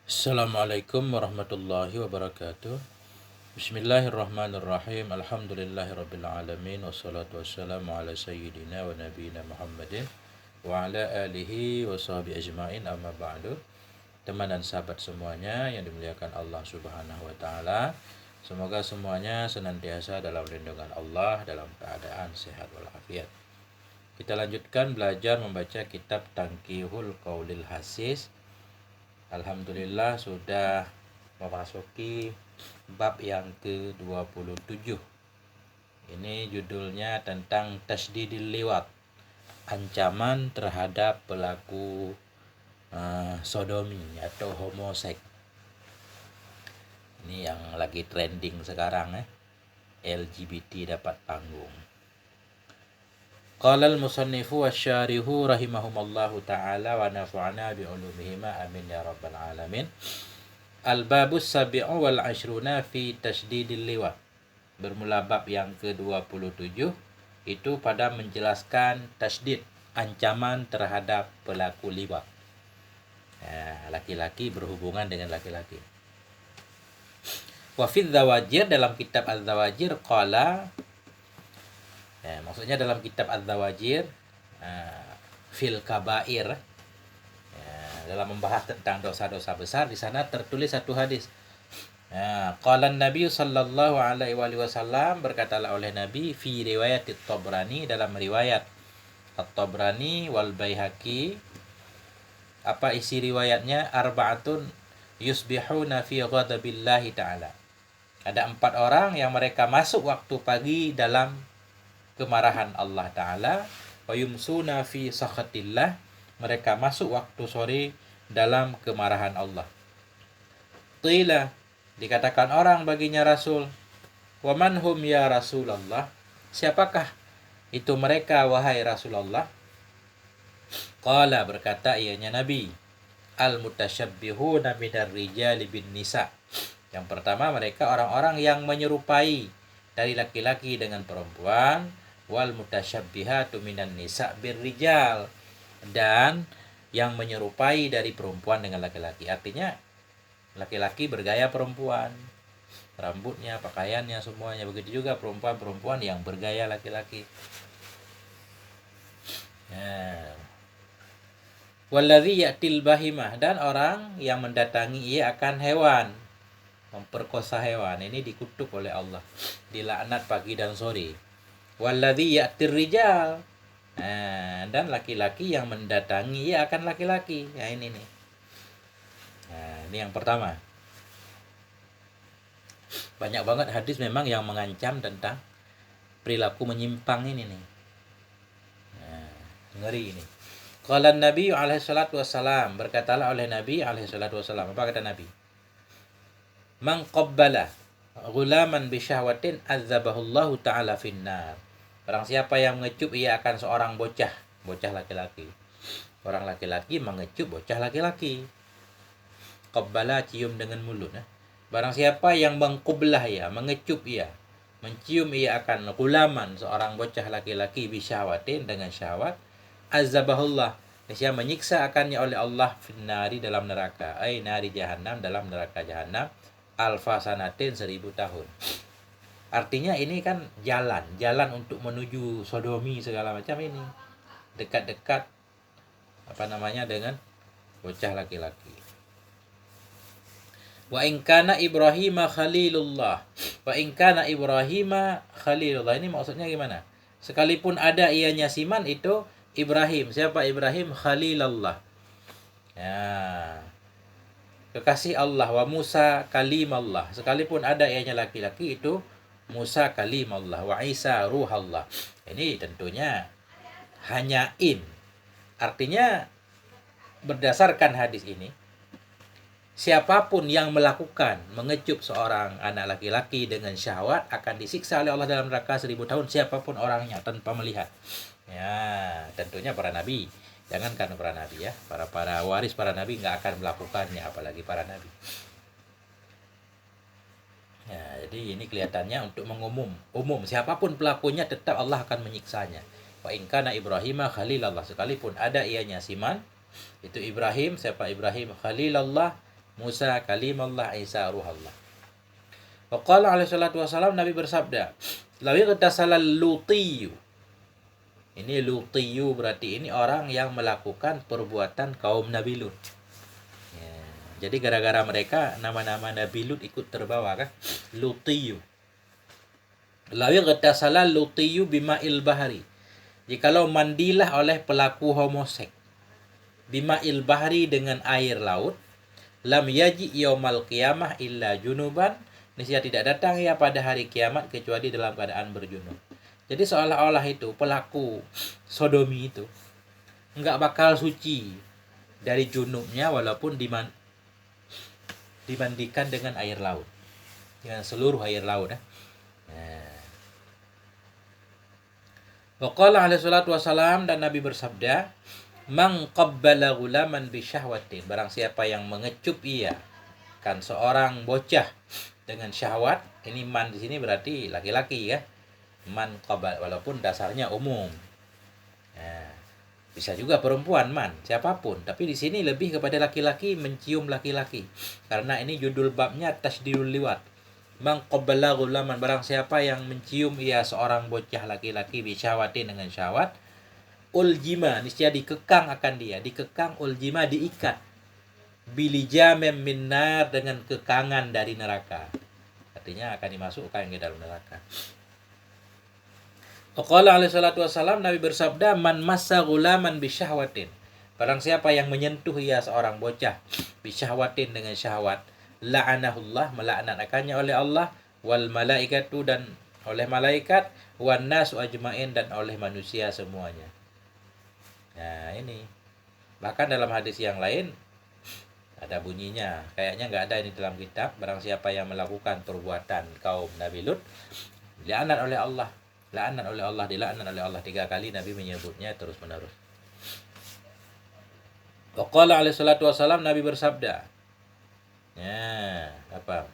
Assalamualaikum warahmatullahi wabarakatuh. Bismillahirrahmanirrahim. Alhamdulillahirabbil alamin wassalatu wassalamu ala sayyidina wa nabiyina Muhammadin wa ala alihi wa sahbihi ajmain amma ba'du. Teman dan sahabat semuanya yang dimuliakan Allah Subhanahu wa taala. Semoga semuanya senantiasa dalam lindungan Allah dalam keadaan sehat walafiat. Kita lanjutkan belajar membaca kitab Tanqihul Qaulil Hasis. Alhamdulillah sudah memasuki bab yang ke-27. Ini judulnya tentang tasdidil liwat, ancaman terhadap pelaku sodomi atau homoseks. Ini yang lagi trending sekarang LGBT dapat panggung. Qala al-musannifu wasyarihu rahimahumallahu ta'ala wa nafa'ana bi'ulumihima amin ya rabbal alamin. Al-babus sabi'u wal ashruna fi tasdidil liwat. Bermula bab yang ke-27 itu pada menjelaskan tasdid, ancaman terhadap pelaku liwat. Laki-laki berhubungan dengan laki-laki. Wa fil zawajir, dalam kitab Az-Zawajir qala, maksudnya dalam kitab Az-Zawajir fil kabair, dalam membahas tentang dosa-dosa besar, di sana tertulis satu hadis. Qala Nabi sallallahu alaihi wasallam, berkatalah oleh Nabi fi riwayat At-Tabrani, dalam riwayat At-Tabrani wal Baihaqi. Apa isi riwayatnya? Arba'atun yusbihuna fi ghadabillahi ta'ala. Ada 4 orang yang mereka masuk waktu pagi dalam kemarahan Allah Ta'ala. Wa yumsuna fi sakhatillah, mereka masuk waktu sore dalam kemarahan Allah. Qila, dikatakan orang baginya Rasul, wa man hum ya Rasulullah, siapakah itu mereka wahai Rasulullah? Qala, berkata ianya Nabi, al-mutasyabbihuna minar rijali bin nisa. Yang pertama, mereka orang-orang yang menyerupai dari laki-laki dengan perempuan. Wal mutasyabbihatu minan nisa bir rijal, dan yang menyerupai dari perempuan dengan laki-laki. Artinya laki-laki bergaya perempuan, rambutnya, pakaiannya, semuanya. Begitu juga perempuan yang bergaya laki-laki. Walladzi ya'til bahimah, dan orang yang mendatangi ia akan hewan, memperkosa hewan. Ini dikutuk oleh Allah, dilaknat pagi dan sore. Walladzi ya'tir rijal, dan laki-laki yang mendatangi ia akan laki-laki. Ini nih. Ini yang pertama. Banyak banget hadis memang yang mengancam tentang perilaku menyimpang ini nih. Ngeri ini. Qala Nabi alaihi salatu wassalam, berkatalah oleh Nabi alaihi salatu wassalam. Apa kata Nabi? Man qabbala ghulaman bi syahwatin azabahullahu ta'ala finnar. Barang siapa yang mengecup ia akan seorang bocah laki-laki. Orang laki-laki mengecup bocah laki-laki. Qabbala, cium dengan mulut. Barang siapa yang mengqublah ia, mengecup ia, mencium ia akan ghulaman, seorang bocah laki-laki, bi syahwatin, dengan syahwat, azabahullah, dia menyiksa akannya oleh Allah finnari, dalam neraka, ay nari jahannam, dalam neraka jahannam, alfa sanatin, 1000 tahun. Artinya ini kan jalan untuk menuju sodomi segala macam ini. Dekat-dekat dengan bocah laki-laki. Wa in kana Ibrahim khalilullah. Wa in kana Ibrahim khalilullah. Ini maksudnya gimana? Sekalipun ada ianya siman, itu Ibrahim. Siapa Ibrahim? Khalilullah. Kekasih Allah. Wa Musa kalimallah. Sekalipun ada ianya laki-laki, itu Musa kalimallah. Wa Isa ruhallah. Ini tentunya hanya artinya berdasarkan hadis ini, siapapun yang melakukan mengecup seorang anak laki-laki dengan syahwat akan disiksa oleh Allah dalam neraka 1000 tahun, siapapun orangnya, tanpa melihat. Tentunya para nabi. Jangankan para nabi, para waris para nabi nggak akan melakukannya, apalagi para nabi. Jadi ini kelihatannya untuk umum, siapapun pelakunya tetap Allah akan menyiksanya. Wa in kana Ibrahim khalilallah, sekalipun ada ianya siman, itu Ibrahim, siapa Ibrahim? Khalilullah, Musa kalimullah, Isa ruhallah. Wa qala alaihi salatu wasalam, Nabi bersabda, law ightasala lutiyu. Ini lutiyu berarti ini orang yang melakukan perbuatan kaum Nabi Lut. Ya, jadi gara-gara mereka nama-nama Nabi Lut ikut terbawa kan? Lutiyu. Law ightasala lutiyu bima'il bahri. Jikalau mandilah oleh pelaku homoseks bima'il bahri dengan air laut, lam yaji yaumal qiyamah illa junuban, niscaya tidak datang ia pada hari kiamat kecuali dalam keadaan berjunub. Jadi seolah-olah itu pelaku sodomi itu nggak bakal suci dari junubnya walaupun dimandikan dengan air laut, dengan seluruh air laut. Wa qala alaihi salatu wasalam, dan Nabi bersabda, man qabbala ghulaman bi syahwatin, barang siapa yang mengecup ia kan seorang bocah dengan syahwat. Ini man di sini berarti laki-laki ya. Man qabbal, walaupun dasarnya umum. Nah, bisa juga perempuan man, siapapun, tapi di sini lebih kepada laki-laki mencium laki-laki. Karena ini judul babnya tasydidul liwat. Man qabbala ghulaman, barang siapa yang mencium ia seorang bocah laki-laki bi syahwatin dengan syahwat, uljima, niscaya dikekang akan dia, dikekang, uljima diikat, bilijamem minnar, dengan kekangan dari neraka, artinya akan dimasukkan ke dalam neraka. Qala alaihi salatu wassalam, Nabi bersabda, man massa ghulaman bisyahwatin, barang siapa yang menyentuh ia seorang bocah bisyahwatin dengan syahwat, la'anahullah, melaknatkannya oleh Allah, wal malaikatu, dan oleh malaikat, wan nasu ajmain, dan oleh manusia semuanya. Nah ini, bahkan dalam hadis yang lain ada bunyinya, kayaknya nggak ada ini dalam kitab, barang siapa yang melakukan perbuatan kaum Nabi Lut, dilaknat oleh Allah, laknat oleh Allah, dilaknat oleh Allah. 3 kali Nabi menyebutnya terus menerus. Wa qala alaihi salatu wassalam, Nabi bersabda, ya apa,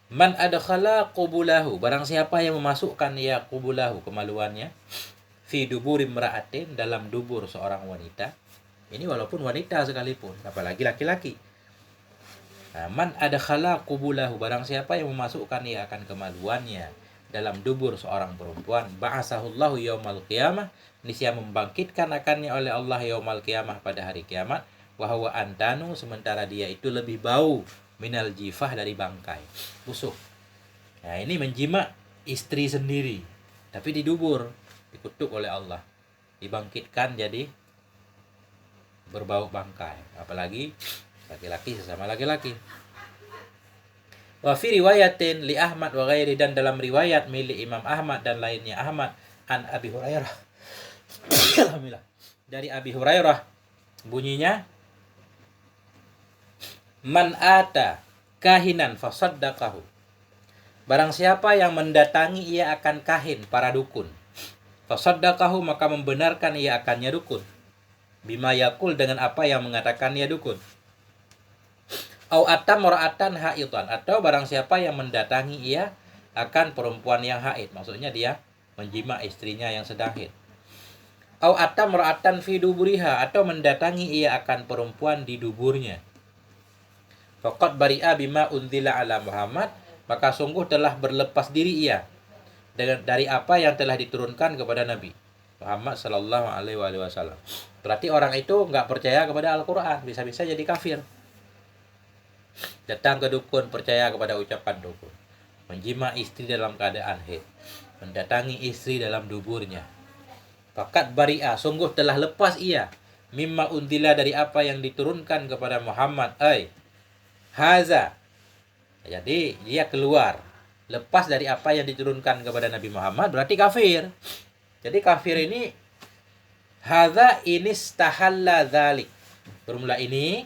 man adkhala qubulahu, barang siapa yang memasukkan ia qubulahu, kemaluannya, fi duburi imra'atin, dalam dubur seorang wanita. Ini walaupun wanita sekalipun, apalagi laki-laki. Nah, man adkhala qubulahu, barang siapa yang memasukkan ia akan kemaluannya dalam dubur seorang perempuan, ba'asahullahu yaumal qiyamah, niscaya membangkitkan akannya oleh Allah yaumal qiyamah, pada hari kiamat, wa huwa antanu, sementara dia itu lebih bau, minal jifah, dari bangkai busuk. Nah ini menjima istri sendiri, tapi di dubur, dikutuk oleh Allah, dibangkitkan jadi berbau bangkai, apalagi laki-laki sesama laki-laki. Wa fi riwayatin li Ahmad wa ghairi, dan dalam riwayat milik Imam Ahmad dan lainnya Ahmad, an Abi Hurairah, alhamdulillah, dari Abi Hurairah, bunyinya, man ata kahinan fasaddaqahu, barang siapa yang mendatangi ia akan kahin, para dukun, fasaddaqahu, maka membenarkan ia akannya dukun, bima yakul, dengan apa yang mengatakannya dukun, au atam mar'atan haitan, atau barang siapa yang mendatangi ia akan perempuan yang haid, maksudnya dia menjima istrinya yang sedang haid, au atam mar'atan fi duburiha, atau mendatangi ia akan perempuan di duburnya, faqad bari'a bima unzila ala Muhammad, maka sungguh telah berlepas diri ia dari apa yang telah diturunkan kepada Nabi Muhammad sallallahu alaihi wasallam. Berarti orang itu nggak percaya kepada Al-Quran, bisa-bisa jadi kafir. Datang ke dukun, percaya kepada ucapan dukun, menjima istri dalam keadaan haid, mendatangi istri dalam duburnya. Faqad bari'a, sungguh telah lepas ia, mimma unzila, dari apa yang diturunkan kepada Muhammad, haza, jadi dia keluar, lepas dari apa yang diturunkan kepada Nabi Muhammad, berarti kafir. Jadi kafir ini, haza ini stahalla dzalik, bermula ini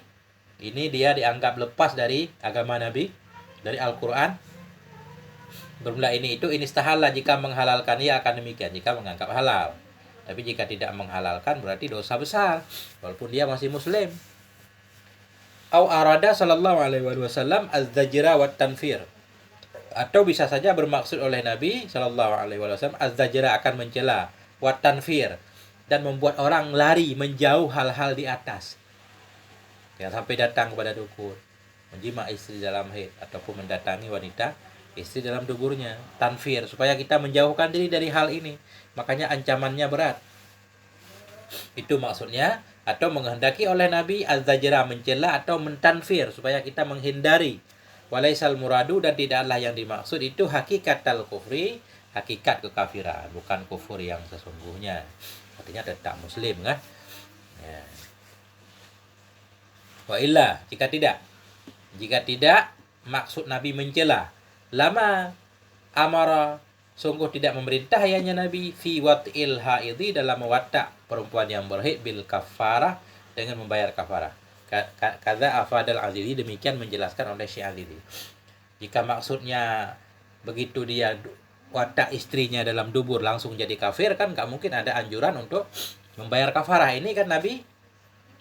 dia dianggap lepas dari agama Nabi, dari Al-Quran. Bermula ini stahalla, jika menghalalkan ia akan demikian, jika menganggap halal. Tapi jika tidak menghalalkan berarti dosa besar, walaupun dia masih muslim. Au arada sallallahu alaihi wasallam az-zajra wat tanfir, atau bisa saja bermaksud oleh Nabi sallallahu alaihi wasallam az-zajra, akan mencela, wat tanfir, dan membuat orang lari menjauh hal-hal di atas. Jangan sampai datang kepada dukun, menjima istri dalam haid, ataupun mendatangi wanita istri dalam duburnya. Tanfir, supaya kita menjauhkan diri dari hal ini. Makanya ancamannya berat. Itu maksudnya, atau menghendaki oleh Nabi az-zajra, mencela atau mentanfir, supaya kita menghindari. Walaisal muradu, dan tidaklah yang dimaksud itu hakikat al-kufri, hakikat kekafiran, bukan kufur yang sesungguhnya. Artinya tetap muslim kan. Ya. Wa illa, jika tidak maksud Nabi mencela, lama amara, sungguh tidak memerintah ayahnya Nabi fi wat'il haidhi, dalam mewatak perempuan yang berhaid bil kafarah, dengan membayar kafarah. Kata Afadal Azizi, demikian menjelaskan oleh Syekh Azizi. Jika maksudnya begitu dia watak istrinya dalam dubur langsung jadi kafir, kan gak mungkin ada anjuran untuk membayar kafarah. Ini kan Nabi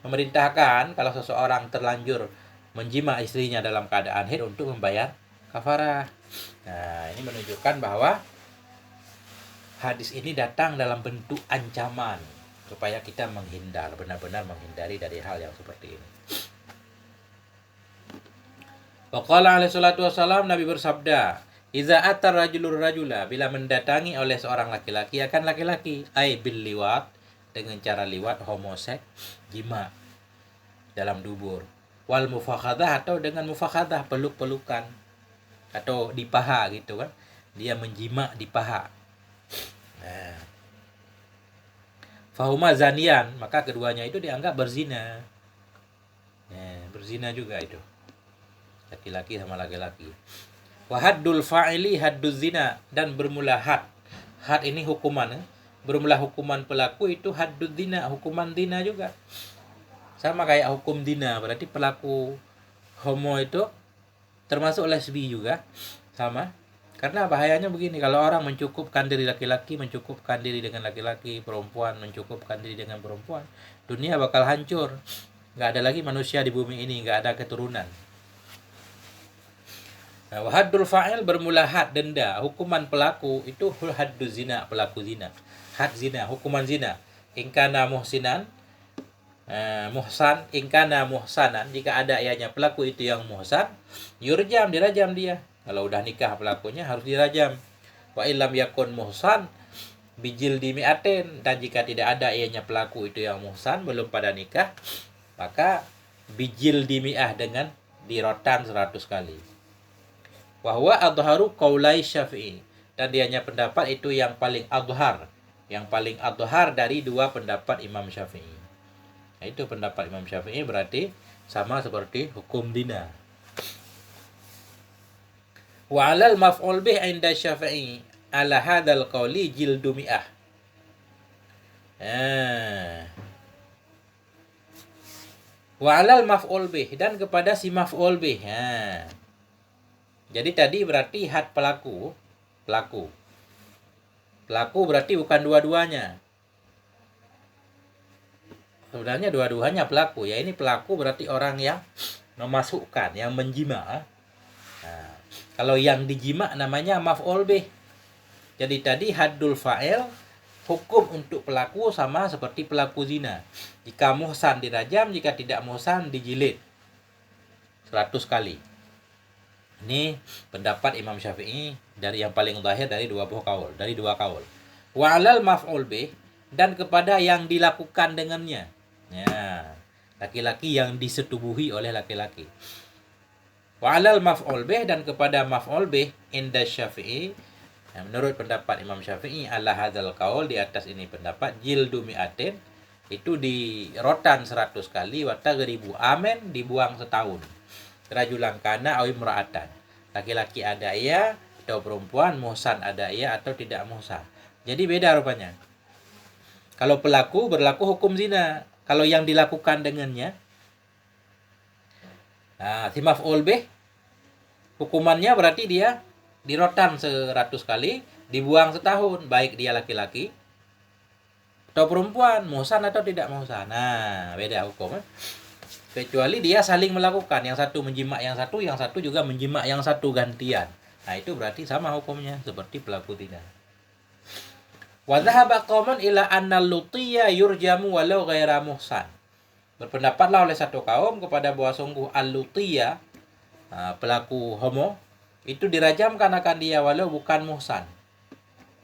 memerintahkan kalau seseorang terlanjur menjima istrinya dalam keadaan haid untuk membayar kafarah. Nah, ini menunjukkan bahwa hadis ini datang dalam bentuk ancaman supaya kita menghindar, benar-benar menghindari dari hal yang seperti ini. Waqala alaihi salatu wassalam, Nabi bersabda, iza atar rajulur rajula, bila mendatangi oleh seorang laki-laki akan laki-laki, ai bil liwat, dengan cara liwat, homoseks, jima dalam dubur, wal mufakhadah, atau dengan mufakhadah, peluk-pelukan, atau di paha gitu kan, dia menjima di paha. Nah, fahuma zanian, maka keduanya itu dianggap berzina. Nah, berzina juga itu, laki-laki sama laki-laki. Wa haddul fa'ili hadduz zina, dan bermula had ini hukuman, bermula hukuman pelaku itu hadduz zina, hukuman zina juga. Sama kayak hukum zina, berarti pelaku homo itu termasuk lesbi juga, sama. Karena bahayanya begini, kalau orang mencukupkan diri laki-laki, mencukupkan diri dengan laki-laki, perempuan mencukupkan diri dengan perempuan, dunia bakal hancur. Nggak ada lagi manusia di bumi ini, nggak ada keturunan. Nah, haddul fa'il bermula had, denda, hukuman pelaku itu haddu zina, pelaku zina. Had zina, hukuman zina. Ingkana muhsinan, muhsan, ingkana muhsanan, jika ada ianya pelaku itu yang muhsan, yurjam, dirajam dia. Kalau udah nikah pelakunya harus dirajam. Wa illam yakun muhsan bijil dimi'atin, dan jika tidak ada ianya pelaku itu yang muhsan, belum pada nikah, maka bijil dimi'ah, dengan dirotan 100 kali. Wa huwa adharu qaulai Syafi'i, dan dianya pendapat itu yang paling adhar, dari dua pendapat Imam Syafi'i. Nah, itu pendapat Imam Syafi'i berarti sama seperti hukum zina. Wa 'alal maf'ul bih 'inda Syafi'i ala hadzal qawli jildu mi'ah. Wa 'alal maf'ul bih, dan kepada si maf'ul bih. Jadi tadi berarti had pelaku berarti bukan dua-duanya. Sebenarnya dua-duanya pelaku, ya ini pelaku berarti orang yang memasukkan, yang menjima. Nah, kalau yang dijima namanya maf'ul bih. Jadi tadi haddul fa'il, hukum untuk pelaku sama seperti pelaku zina. Jika muhsan dirajam, jika tidak muhsan dijilid 100 kali. Ini pendapat Imam Syafi'i dari yang paling zahir dari dua kaul. Wa 'alal maf'ul bih, dan kepada yang dilakukan dengannya. Ya, laki-laki yang disetubuhi oleh laki-laki. Wa 'alal maf'ul bih, dan kepada maf'ul bih inda Syafi'i, menurut pendapat Imam Syafi'i, ala hadzal qaul, di atas ini pendapat, jildu mi'atin, itu dirotan 100 kali, wa taghribu amen, dibuang setahun. Rajulan kana aw imra'atan, laki-laki ada ia atau perempuan, muhsan ada ia atau tidak muhsan. Jadi beda rupanya. Kalau pelaku berlaku hukum zina, kalau yang dilakukan dengannya, si maf'ul bih, hukumannya berarti dia dirotan 100 kali, dibuang setahun, baik dia laki-laki atau perempuan, muhsan atau tidak muhsan. Nah, beda hukum. Kecuali dia saling melakukan, yang satu menjima yang satu juga menjima yang satu gantian. Nah, itu berarti sama hukumnya seperti pelaku zina. Wa dhahaba qauman ila anna lutiyya yurjamu walau ghaira muhsan. Berpendapatlah oleh satu kaum kepada bahwa sungguh al-lutiyya, pelaku homo, itu dirajamkan akan dia walau bukan muhsan.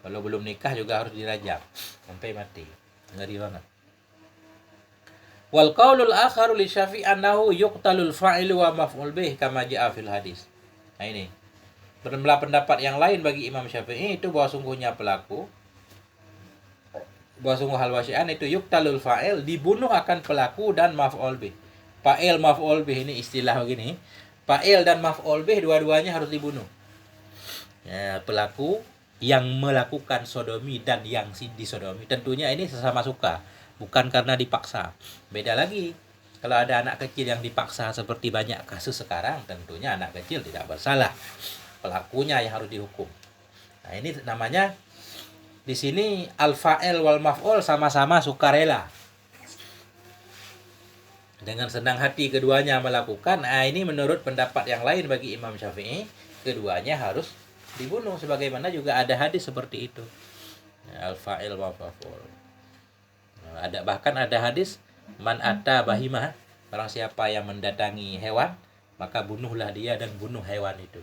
Kalau belum nikah juga harus dirajam sampai mati. Ngeri banget. Wal qaulul akharu li Syafi'i annahu yuqtalul fa'ilu wa maf'ul bih kama ja'a fil hadis. Nah ini. Berbelah pendapat yang lain bagi Imam Syafi'i itu bahwa sungguhnya pelaku, bahwa sungguh hal wasyian itu yuqtalul fa'il, dibunuh akan pelaku dan maf'ul bih. Fa'il maf'ul bih ini istilah begini. Fa'il dan maf'ul bih dua-duanya harus dibunuh. Ya, pelaku yang melakukan sodomi dan yang disodomi, tentunya ini sesama suka, bukan karena dipaksa. Beda lagi kalau ada anak kecil yang dipaksa seperti banyak kasus sekarang, tentunya anak kecil tidak bersalah, pelakunya yang harus dihukum. Nah ini namanya di sini al-fa'il wal maf'ul sama-sama sukarela, dengan senang hati keduanya melakukan. Nah ini menurut pendapat yang lain bagi Imam Syafi'i, keduanya harus dibunuh, sebagaimana juga ada hadis seperti itu. Al-fa'il wa maf'ul. Ada bahkan ada hadis man atta bahimah, barang siapa yang mendatangi hewan, maka bunuhlah dia dan bunuh hewan itu.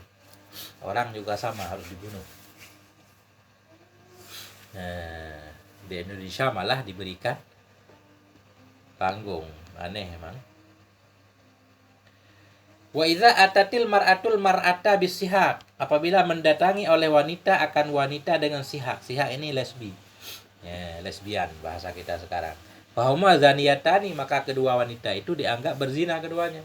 Orang juga sama harus dibunuh. Nah, di Indonesia malah diberikan panggung. Aneh emang. Wa idza atatil mar'atul mar'ata bisihaq, apabila mendatangi oleh wanita akan wanita dengan sihaq. Sihaq ini lesbi. Ya, lesbian bahasa kita sekarang. Fahuma zaniyatani, maka kedua wanita itu dianggap berzina keduanya.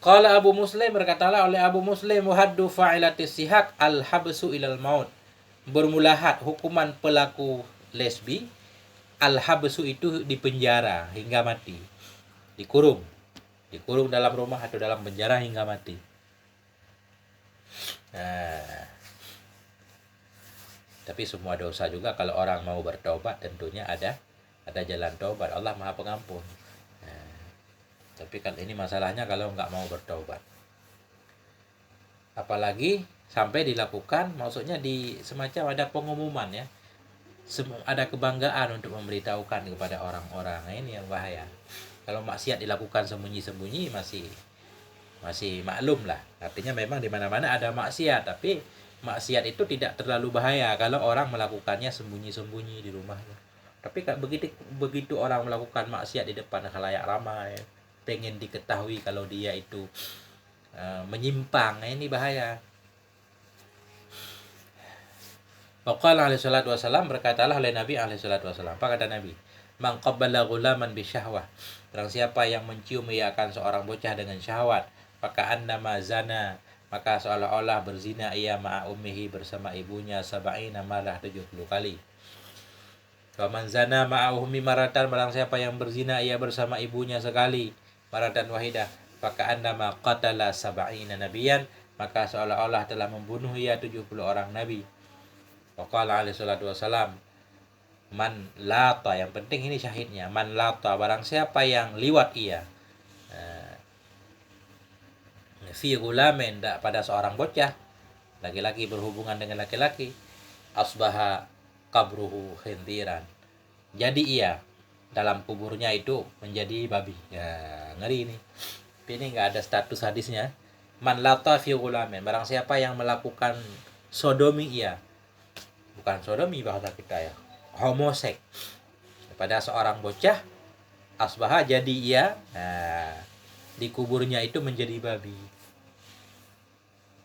Qala Abu Muslim, berkatalah oleh Abu Muslim, haddu fa'ilatis sihaq al-habsu ilal maut. Bermula had hukuman pelaku lesbi, al-habsu itu dipenjara hingga mati. Dikurung dalam rumah atau dalam penjara hingga mati. Nah, tapi semua dosa juga kalau orang mau bertobat tentunya ada jalan tobat. Allah Maha Pengampun. Nah, tapi kan ini masalahnya kalau nggak mau bertobat. Apalagi sampai dilakukan, maksudnya di semacam ada pengumuman ya. Ada kebanggaan untuk memberitahukan kepada orang-orang. Nah, ini yang bahaya. Kalau maksiat dilakukan sembunyi-sembunyi masih maklum lah. Artinya memang di mana-mana ada maksiat, tapi maksiat itu tidak terlalu bahaya kalau orang melakukannya sembunyi-sembunyi di rumahnya. Tapi begitu orang melakukan maksiat di depan khalayak ramai, pengen diketahui kalau dia itu menyimpang, ini bahaya. Waqala alaihi salatu wasallam, berkatalah oleh Nabi alaihi salatu wasallam. Apa kata Nabi? Man qabbala ghulaman bi syahwah, barang siapa yang mencium ia akan seorang bocah dengan syahwat, maka annama zana, maka seolah-olah berzina ia ma'a ummihi, bersama ibunya, sab'ina malah 70 kali. Wa man zana ma'a ummi maratan, barang siapa yang berzina ia bersama ibunya sekali, maratan wahidah, maka annama qatala sab'ina nabiyan, maka seolah-olah telah membunuh ia 70 orang nabi. Waqala alaihi salatu wasalam, man lata, yang penting ini syahidnya, man lata, barang siapa yang liwat ia fi gulamin, pada seorang bocah, laki-laki berhubungan dengan laki-laki, asbaha qabruhu khindiran, jadi ia dalam kuburnya itu menjadi babi. Ya, ngeri ini. Ini nggak ada status hadisnya. Man lata fi gulamin, barang siapa yang melakukan sodomi ia, bukan sodomi bahasa kita ya, homosek, pada seorang bocah, asbaha, jadi ia di kuburnya itu menjadi babi.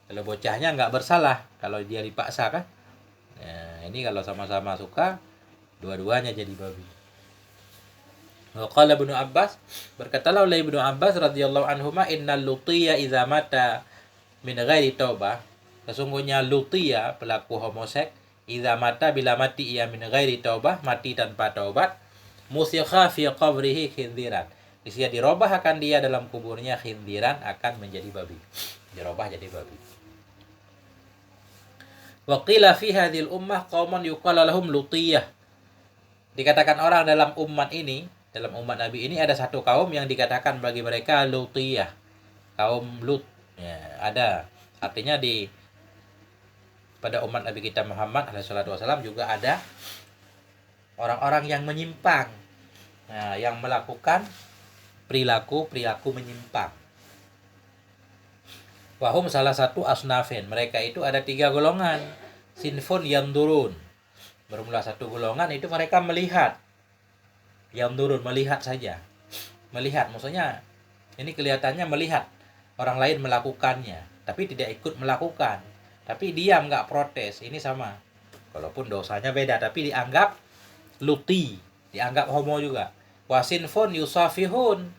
Kalau bocahnya nggak bersalah, kalau dia dipaksa kan. Nah, ini kalau sama-sama suka, dua-duanya jadi babi. Qala Ibnu Abbas, berkatalah oleh Ibnu Abbas radhiyallahu anhuma, innal lutiyya idza mata min ghairi taubah, sesungguhnya lutiyya, pelaku homosek, idza mata, bila mati ia min ghairi taubah, mati tanpa taubat, musikha fi qabrihi khindiran, dia dirubah akan dia dalam kuburnya khindiran, akan menjadi babi, dirubah jadi babi. Wa qila fi hadhil ummah qauman yuqala lahum lutiyyah, dikatakan orang dalam umat ini, dalam umat Nabi ini ada satu kaum yang dikatakan bagi mereka lutiyyah, kaum Lut ya, ada, artinya di pada umat Nabi kita Muhammad SAW juga ada orang-orang yang menyimpang, yang melakukan perilaku menyimpang. Wahum salah satu asnafin, mereka itu ada 3 golongan. Sinfun yang turun, bermula satu golongan itu mereka melihat, yang turun melihat saja, melihat maksudnya ini kelihatannya melihat orang lain melakukannya, tapi tidak ikut melakukan, tapi diam nggak protes, ini sama, walaupun dosanya beda, tapi dianggap luti, dianggap homo juga. Wasinfun yusafihun,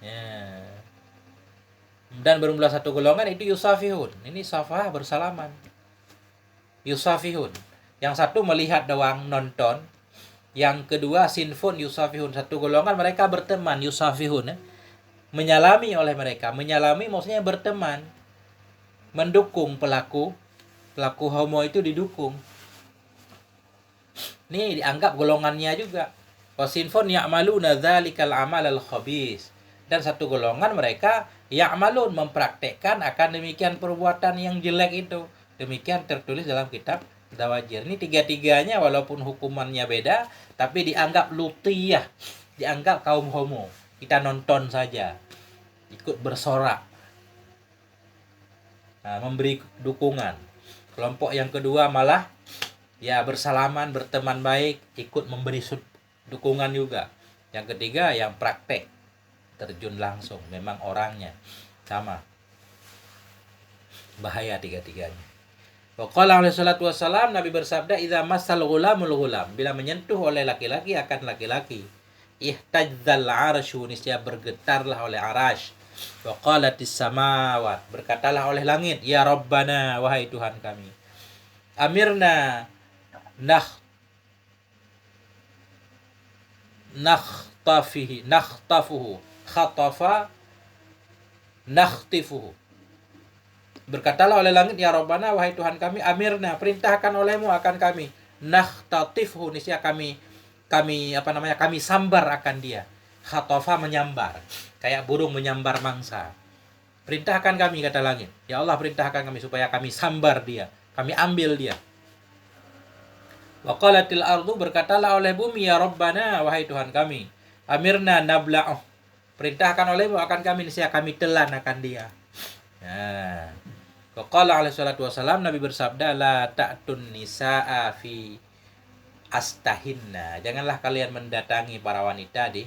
ya. Dan bermula satu golongan itu yusafihun, ini safah bersalaman, yusafihun. Yang satu melihat doang, nonton. Yang kedua sinfun yusafihun, satu golongan mereka berteman, yusafihun, ya. Menyalami oleh mereka, menyalami maksudnya berteman, mendukung pelaku homo itu didukung. Ini dianggap golongannya juga. Wasinfun ya'maluna dzalikal amal al khabis. Dan satu golongan mereka ya'malun, mempraktekkan akan demikian perbuatan yang jelek itu. Demikian tertulis dalam kitab Dawajir. Ini 3-3-nya walaupun hukumannya beda, tapi dianggap lutiyah, dianggap kaum homo. Kita nonton saja, ikut bersorak, memberi dukungan. Kelompok yang kedua malah ya bersalaman, berteman baik, ikut memberi dukungan juga. Yang ketiga yang praktek, terjun langsung, memang orangnya sama. Bahaya 3-3-nya. Waqala alaihi salatu wassalam, Nabi bersabda, idza massal ghulamul ghulam, bila menyentuh oleh laki-laki akan laki-laki, ihtazzal arsyu, niscaya bergetarlah oleh arash. Wa qalatis samawat, berkatalah oleh langit, ya Rabbana, wahai Tuhan kami, amirna nakhtafuhu khatafa nakhtifuhu. Berkatalah oleh langit, ya Rabbana, wahai Tuhan kami, amirna, perintahkan olehmu akan kami, nakhtatifhu, niscaya kami sambar akan dia. Khatafa, menyambar, kayak burung menyambar mangsa. Perintahkan kami, kata langit, ya Allah, perintahkan kami supaya kami sambar dia, kami ambil dia. Wa qalatil ardu, berkatalah oleh bumi, ya Rabbana, wahai Tuhan kami, amirna nabla'uh, perintahkan olehmu akan kami, niscaya kami telan akan dia. Nah, Qala alaihi salatu wassalam, Nabi bersabda, la ta'tun nisa'a fi astahinna, janganlah kalian mendatangi para wanita di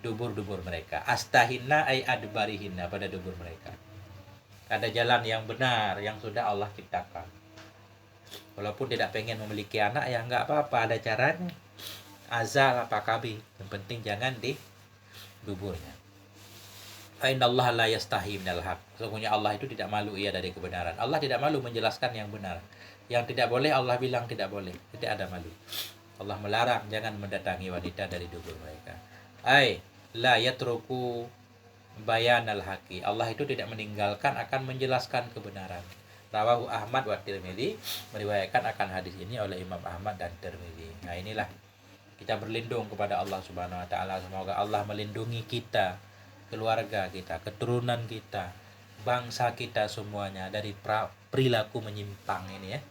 dubur-dubur mereka. Astahinna ay adbarihinna, pada dubur mereka. Ada jalan yang benar yang sudah Allah ciptakan. Walaupun tidak pengen memiliki anak, ya enggak apa-apa, ada caranya. Azal apa kabi, yang penting jangan di duburnya. Fa innallaha la yastahi minal haq. Sesungguhnya Allah itu tidak malu ia dari kebenaran. Allah tidak malu menjelaskan yang benar. Yang tidak boleh Allah bilang tidak boleh. Tidak ada malu. Allah melarang jangan mendatangi wanita dari dubur mereka. Ai la yatruku bayanal haqi. Allah itu tidak meninggalkan akan menjelaskan kebenaran. Rawahu Ahmad wa Tirmidzi, meriwayatkan akan hadis ini oleh Imam Ahmad dan Tirmidzi. Nah, inilah kita berlindung kepada Allah Subhanahu wa taala. Semoga Allah melindungi kita, keluarga kita, keturunan kita, bangsa kita semuanya dari perilaku menyimpang ini ya.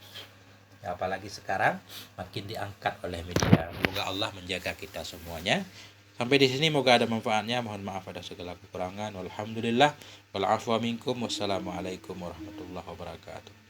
Apalagi sekarang makin diangkat oleh media. Semoga Allah menjaga kita semuanya. Sampai di sini moga ada manfaatnya. Mohon maaf ada segala kekurangan. Walhamdulillah wal afwa minkum. Wassalamualaikum warahmatullahi wabarakatuh.